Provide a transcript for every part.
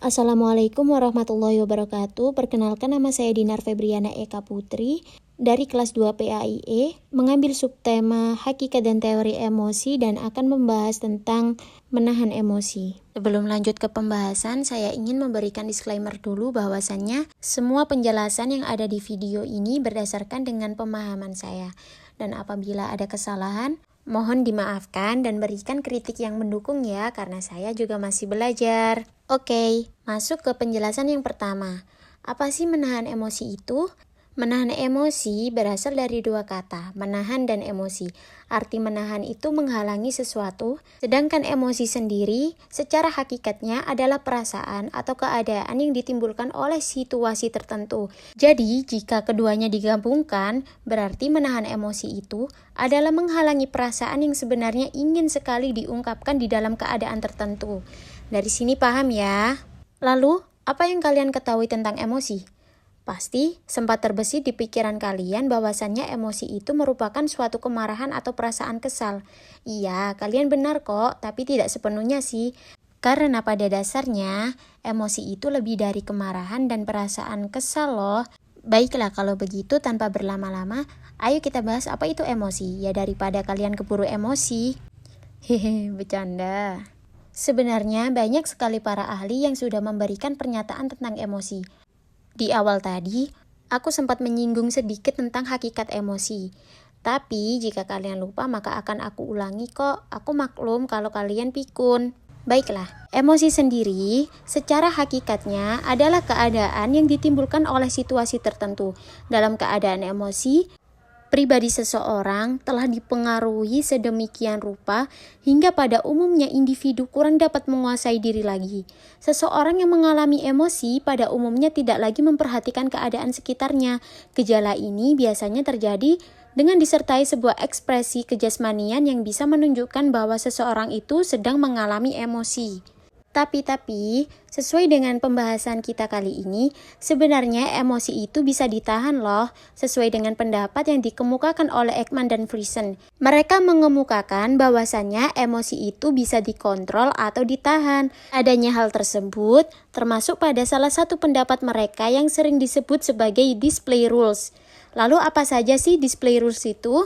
Assalamualaikum warahmatullahi wabarakatuh. Perkenalkan, nama saya Dinar Febriana Eka Putri dari kelas 2 PAIE, mengambil subtema Hakikat dan Teori Emosi dan akan membahas tentang menahan emosi. Sebelum lanjut ke pembahasan, saya ingin memberikan disclaimer dulu bahwasannya semua penjelasan yang ada di video ini berdasarkan dengan pemahaman saya. Dan apabila ada kesalahan, mohon dimaafkan dan berikan kritik yang mendukung ya, karena saya juga masih belajar. Oke, masuk ke penjelasan yang pertama. Apa sih menahan emosi itu? Menahan emosi berasal dari dua kata, menahan dan emosi. Arti menahan itu menghalangi sesuatu, sedangkan emosi sendiri secara hakikatnya adalah perasaan atau keadaan yang ditimbulkan oleh situasi tertentu. Jadi, jika keduanya digabungkan, berarti menahan emosi itu adalah menghalangi perasaan yang sebenarnya ingin sekali diungkapkan di dalam keadaan tertentu. Dari sini paham ya? Lalu, apa yang kalian ketahui tentang emosi? Pasti sempat terbesit di pikiran kalian bahwasannya emosi itu merupakan suatu kemarahan atau perasaan kesal. Iya, kalian benar kok, tapi tidak sepenuhnya sih. Karena pada dasarnya, emosi itu lebih dari kemarahan dan perasaan kesal loh. Baiklah, kalau begitu tanpa berlama-lama, ayo kita bahas apa itu emosi. Ya daripada kalian keburu emosi. Hehe, bercanda. Sebenarnya banyak sekali para ahli yang sudah memberikan pernyataan tentang emosi. Di awal tadi, aku sempat menyinggung sedikit tentang hakikat emosi. Tapi jika kalian lupa maka akan aku ulangi kok. Aku maklum kalau kalian pikun. Baiklah, emosi sendiri secara hakikatnya adalah keadaan yang ditimbulkan oleh situasi tertentu. Dalam keadaan emosi, pribadi seseorang telah dipengaruhi sedemikian rupa hingga pada umumnya individu kurang dapat menguasai diri lagi. Seseorang yang mengalami emosi pada umumnya tidak lagi memperhatikan keadaan sekitarnya. Gejala ini biasanya terjadi dengan disertai sebuah ekspresi kejasmanian yang bisa menunjukkan bahwa seseorang itu sedang mengalami emosi. Tapi, sesuai dengan pembahasan kita kali ini, sebenarnya emosi itu bisa ditahan loh, sesuai dengan pendapat yang dikemukakan oleh Ekman dan Friesen. Mereka mengemukakan bahwasannya emosi itu bisa dikontrol atau ditahan. Adanya hal tersebut termasuk pada salah satu pendapat mereka yang sering disebut sebagai display rules. Lalu apa saja sih display rules itu?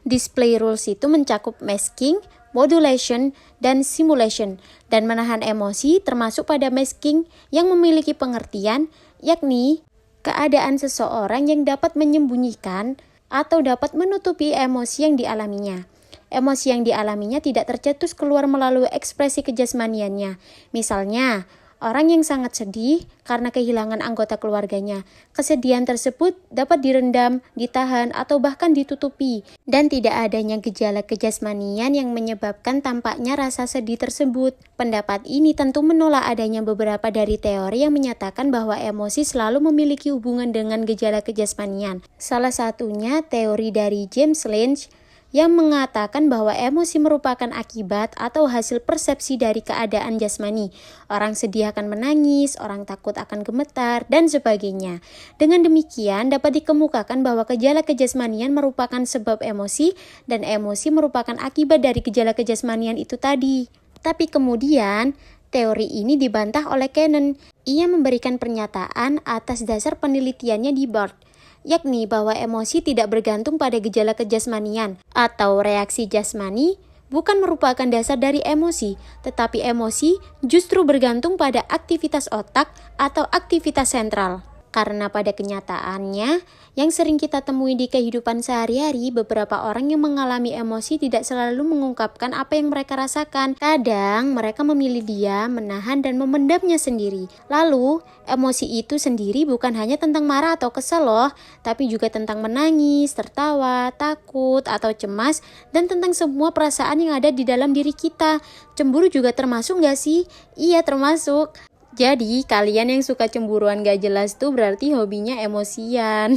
Display rules itu mencakup masking, modulation, dan simulation, dan menahan emosi termasuk pada masking yang memiliki pengertian, yakni keadaan seseorang yang dapat menyembunyikan atau dapat menutupi emosi yang dialaminya. Emosi yang dialaminya tidak tercetus keluar melalui ekspresi kejasmaniannya. Misalnya, orang yang sangat sedih karena kehilangan anggota keluarganya. Kesedihan tersebut dapat direndam, ditahan, atau bahkan ditutupi. Dan tidak adanya gejala kejasmanian yang menyebabkan tampaknya rasa sedih tersebut. Pendapat ini tentu menolak adanya beberapa dari teori yang menyatakan bahwa emosi selalu memiliki hubungan dengan gejala kejasmanian. Salah satunya teori dari James Lange, yang mengatakan bahwa emosi merupakan akibat atau hasil persepsi dari keadaan jasmani. Orang sedih akan menangis, orang takut akan gemetar, dan sebagainya. Dengan demikian, dapat dikemukakan bahwa gejala kejasmanian merupakan sebab emosi, dan emosi merupakan akibat dari gejala kejasmanian itu tadi. Tapi kemudian, teori ini dibantah oleh Cannon. Ia memberikan pernyataan atas dasar penelitiannya di Barth, yakni bahwa emosi tidak bergantung pada gejala kejasmanian atau reaksi jasmani bukan merupakan dasar dari emosi, tetapi emosi justru bergantung pada aktivitas otak atau aktivitas sentral. Karena pada kenyataannya, yang sering kita temui di kehidupan sehari-hari, beberapa orang yang mengalami emosi tidak selalu mengungkapkan apa yang mereka rasakan. Kadang mereka memilih diam, menahan, dan memendamnya sendiri. Lalu, emosi itu sendiri bukan hanya tentang marah atau kesal loh, tapi juga tentang menangis, tertawa, takut, atau cemas, dan tentang semua perasaan yang ada di dalam diri kita. Cemburu juga termasuk gak sih? Iya, termasuk. Jadi, kalian yang suka cemburuan gak jelas tuh berarti hobinya emosian.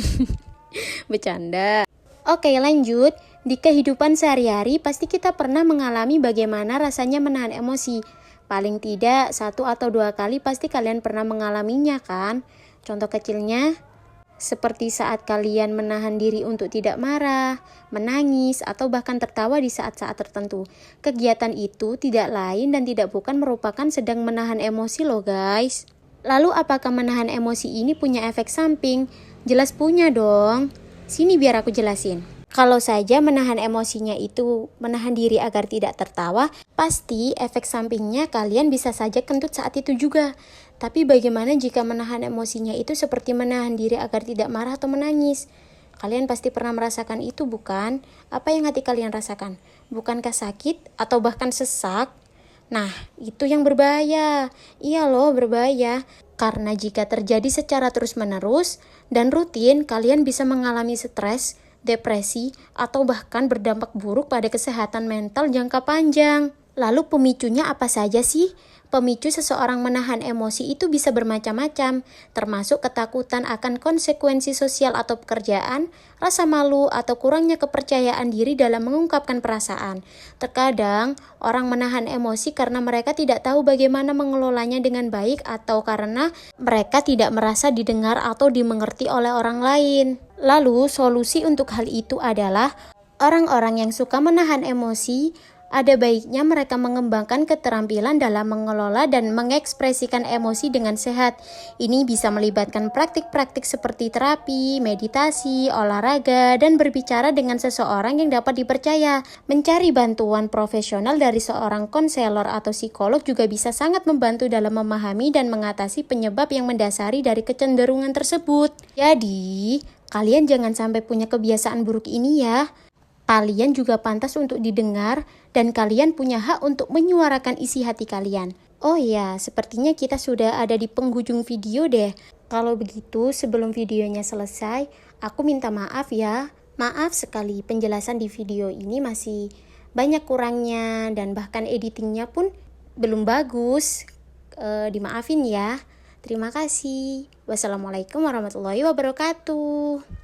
Bercanda. Oke, lanjut. Di kehidupan sehari-hari pasti kita pernah mengalami bagaimana rasanya menahan emosi. Paling tidak 1 atau 2 kali pasti kalian pernah mengalaminya kan? Contoh kecilnya, seperti saat kalian menahan diri untuk tidak marah, menangis, atau bahkan tertawa di saat-saat tertentu. Kegiatan itu tidak lain dan tidak bukan merupakan sedang menahan emosi loh guys. Lalu apakah menahan emosi ini punya efek samping? Jelas punya dong. Sini biar aku jelasin. Kalau saja menahan emosinya itu menahan diri agar tidak tertawa, pasti efek sampingnya kalian bisa saja kentut saat itu juga. Tapi bagaimana jika menahan emosinya itu seperti menahan diri agar tidak marah atau menangis? Kalian pasti pernah merasakan itu, bukan? Apa yang hati kalian rasakan? Bukankah sakit atau bahkan sesak? Nah, itu yang berbahaya. Iya loh, berbahaya. Karena jika terjadi secara terus-menerus dan rutin, kalian bisa mengalami stres, depresi, atau bahkan berdampak buruk pada kesehatan mental jangka panjang. Lalu pemicunya apa saja sih? Pemicu seseorang menahan emosi itu bisa bermacam-macam, termasuk ketakutan akan konsekuensi sosial atau pekerjaan, rasa malu, atau kurangnya kepercayaan diri dalam mengungkapkan perasaan. Terkadang, orang menahan emosi karena mereka tidak tahu bagaimana mengelolanya dengan baik atau karena mereka tidak merasa didengar atau dimengerti oleh orang lain. Lalu, solusi untuk hal itu adalah orang-orang yang suka menahan emosi, ada baiknya mereka mengembangkan keterampilan dalam mengelola dan mengekspresikan emosi dengan sehat. Ini bisa melibatkan praktik-praktik seperti terapi, meditasi, olahraga, dan berbicara dengan seseorang yang dapat dipercaya. Mencari bantuan profesional dari seorang konselor atau psikolog juga bisa sangat membantu dalam memahami dan mengatasi penyebab yang mendasari dari kecenderungan tersebut. Jadi, kalian jangan sampai punya kebiasaan buruk ini ya. Kalian juga pantas untuk didengar dan kalian punya hak untuk menyuarakan isi hati kalian. Oh ya, sepertinya kita sudah ada di penghujung video deh. Kalau begitu, sebelum videonya selesai, aku minta maaf ya. Maaf sekali, penjelasan di video ini masih banyak kurangnya dan bahkan editingnya pun belum bagus. Dimaafin ya. Terima kasih. Wassalamualaikum warahmatullahi wabarakatuh.